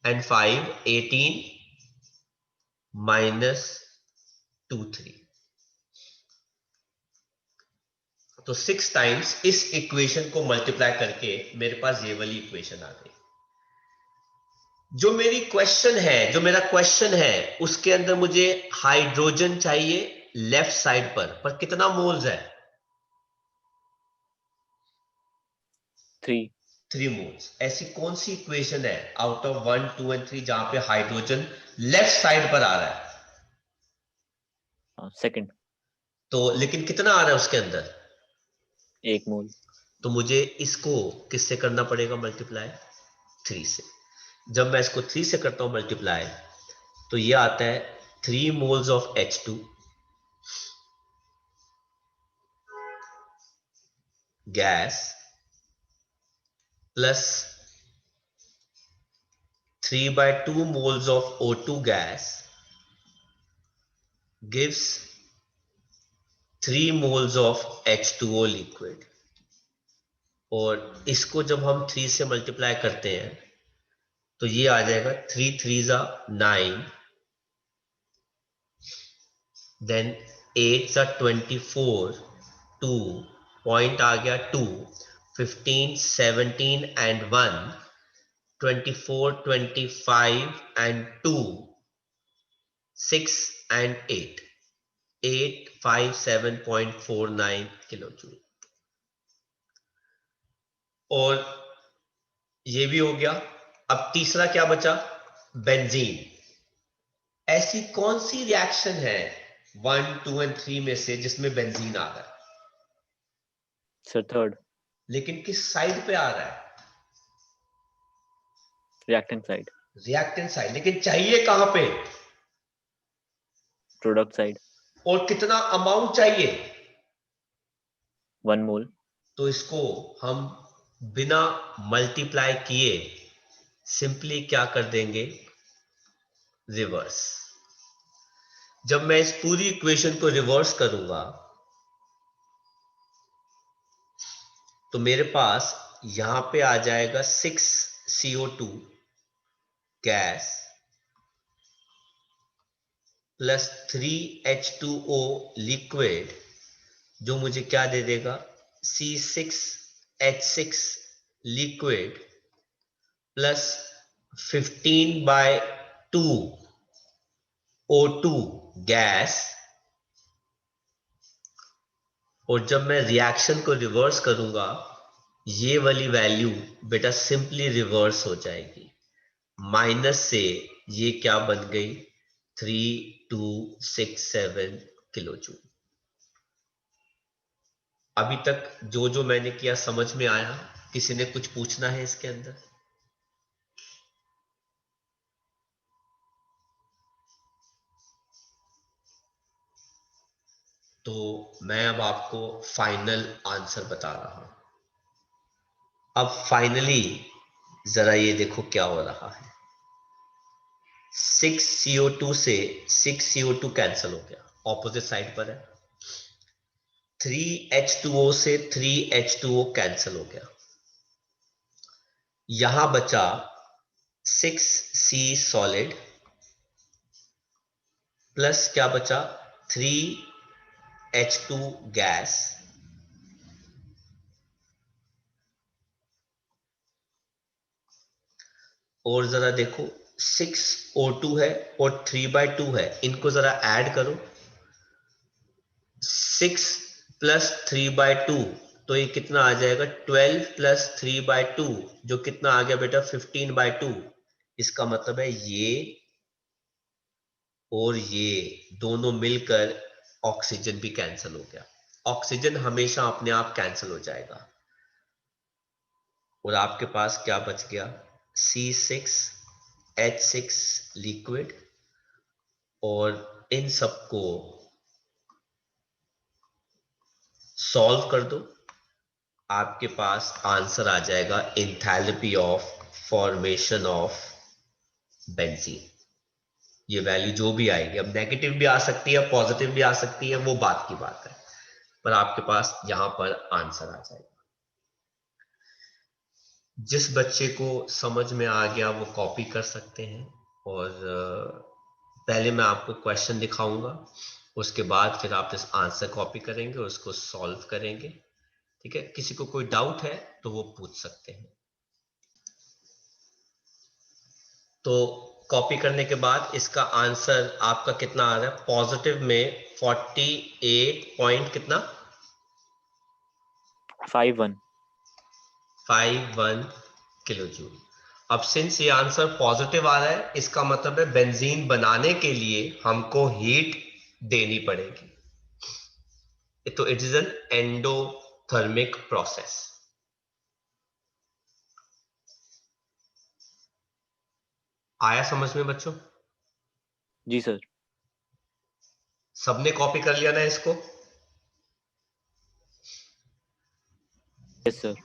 एंड 5, 18 माइनस 2 3। तो 6 टाइम्स इस इक्वेशन को मल्टीप्लाई करके मेरे पास ये वाली इक्वेशन आ गई। जो मेरा क्वेश्चन है उसके अंदर मुझे हाइड्रोजन चाहिए लेफ्ट साइड पर कितना मोल्स है? 3 मोल्स। ऐसी कौन सी इक्वेशन है आउट ऑफ 1 2 एंड 3 जहां पे हाइड्रोजन लेफ्ट साइड पर आ रहा है? सेकंड। तो लेकिन कितना आ रहा है उसके अंदर? 1 मोल। तो मुझे इसको किससे करना पड़ेगा मल्टीप्लाई? 3 से। जब मैं इसको 3 से करता हूं मल्टीप्लाई तो ये आता है 3 moles of H2 gas plus 3/2 moles of O2 gas gives 3 moles of H2O liquid। और इसको जब हम 3 से मल्टीप्लाई करते हैं तो ये आ जाएगा 3 3 9, देन 8 24, 2 पॉइंट आ गया 2, 15 17 and 1, 24 25 and 2, 6 and 8, 857.49 kilo joule. और ये भी हो गया। अब तीसरा क्या बचा? बेंजीन। ऐसी कौन सी रिएक्शन है 1 2 एंड 3 में से जिसमें बेंजीन आ रहा है? Sir third. लेकिन किस साइड पे आ रहा है? Reactant side. Reactant side. लेकिन चाहिए कहां पे? Product side. और कितना अमाउंट चाहिए? 1 मोल। तो इसको हम बिना मल्टीप्लाई किए सिंपली क्या कर देंगे, रिवर्स। जब मैं इस पूरी इक्वेशन को रिवर्स करूंगा तो मेरे पास यहां पे आ जाएगा 6 CO2 gas plus 3 H2O liquid, जो मुझे क्या दे देगा, C6H6 liquid plus 15/2 O2 gas. और जब मैं रिएक्शन को रिवर्स करूंगा ये वाली वैल्यू बेटा सिंपली रिवर्स हो जाएगी। माइनस से ये क्या बन गई, 3267 किलो जूल। अभी तक जो जो मैंने किया समझ में आया? किसी ने कुछ पूछना है इसके अंदर? तो मैं अब आपको फाइनल आंसर बता रहा हूं। अब फाइनली जरा ये देखो क्या हो रहा है। 6 CO2 से 6 CO2 कैंसिल हो गया, ऑपोजिट साइड पर है। 3 H2O से 3 H2O कैंसिल हो गया, यहां बचा 6 C सॉलिड प्लस क्या बचा 3 H2 गैस और जरा देखो 6 O2 है और 3/2 है, इनको जरा ऐड करो। 6 प्लस 3/2 तो ये कितना आ जाएगा 12 प्लस 3/2 जो कितना आ गया बेटा 15/2। इसका मतलब है ये और ये दोनों मिलकर ऑक्सीजन भी कैंसिल हो गया। ऑक्सीजन हमेशा अपने आप कैंसिल हो जाएगा और आपके पास क्या बच गया C6H6 लिक्विड, और इन सबको सॉल्व कर दो, आपके पास आंसर आ जाएगा enthalpy of formation of benzene. ये वैल्यू जो भी आएगी, अब नेगेटिव भी आ सकती है पॉजिटिव भी आ सकती है, वो बात की बात है, पर आपके पास यहां पर आंसर आ जाएगा। जिस बच्चे को समझ में आ गया वो कॉपी कर सकते हैं, और पहले मैं आपको क्वेश्चन दिखाऊंगा, उसके बाद फिर आप इस आंसर कॉपी करेंगे और उसको सॉल्व करेंगे। ठीक है, किसी को कोई डाउट है तो वो पूछ सकते हैं। तो कॉपी करने के बाद इसका आंसर आपका कितना आ रहा है, पॉजिटिव में 48 पॉइंट कितना 51 किलो जूल। अब सिंस ये आंसर पॉजिटिव आ रहा है, इसका मतलब है बेंजीन बनाने के लिए हमको हीट देनी पड़ेगी, तो it is an endothermic process. आया समझ में बच्चों? जी सर। सबने कॉपी कर लिया ना इसको? Yes sir.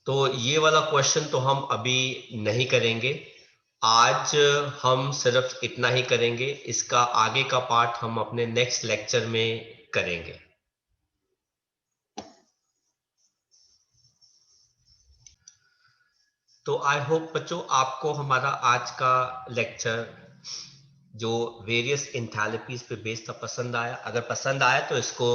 तो ये वाला क्वेश्चन तो हम अभी नहीं करेंगे, आज हम सिर्फ इतना ही करेंगे, इसका आगे का पार्ट हम अपने नेक्स्ट लेक्चर में करेंगे। तो आई होप बच्चों आपको हमारा आज का लेक्चर जो वेरियस एंथैल्पीज पे बेस्ड था पसंद आया। अगर पसंद आया तो इसको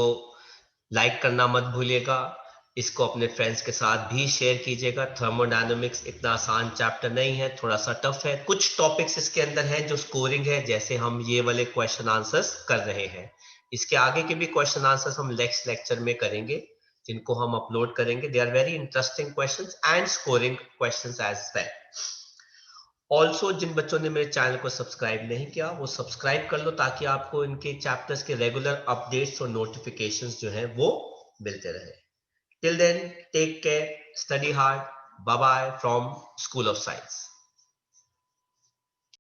लाइक करना मत भूलिएगा, इसको अपने फ्रेंड्स के साथ भी शेयर कीजिएगा। थर्मोडायनामिक्स इतना आसान चैप्टर नहीं है, थोड़ा सा टफ है, कुछ टॉपिक्स इसके अंदर हैं जो स्कोरिंग है, जैसे हम ये वाले क्वेश्चन आंसर्स कर रहे हैं। इसके आगे के भी क्वेश्चन आंसर्स हम नेक्स्ट लेक्चर में करेंगे, जिनको हम अपलोड करेंगे। They are very interesting questions and scoring questions as well. Also जिन बच्चों ने मेरे चैनल को सब्सक्राइब नहीं किया वो सब्सक्राइब कर लो, ताकि आपको इनके चैप्टर्स के रेगुलर अपडेट्स और नोटिफिकेशंस जो हैं वो मिलते रहे। Till then, take care, study hard. Bye bye from School of Science.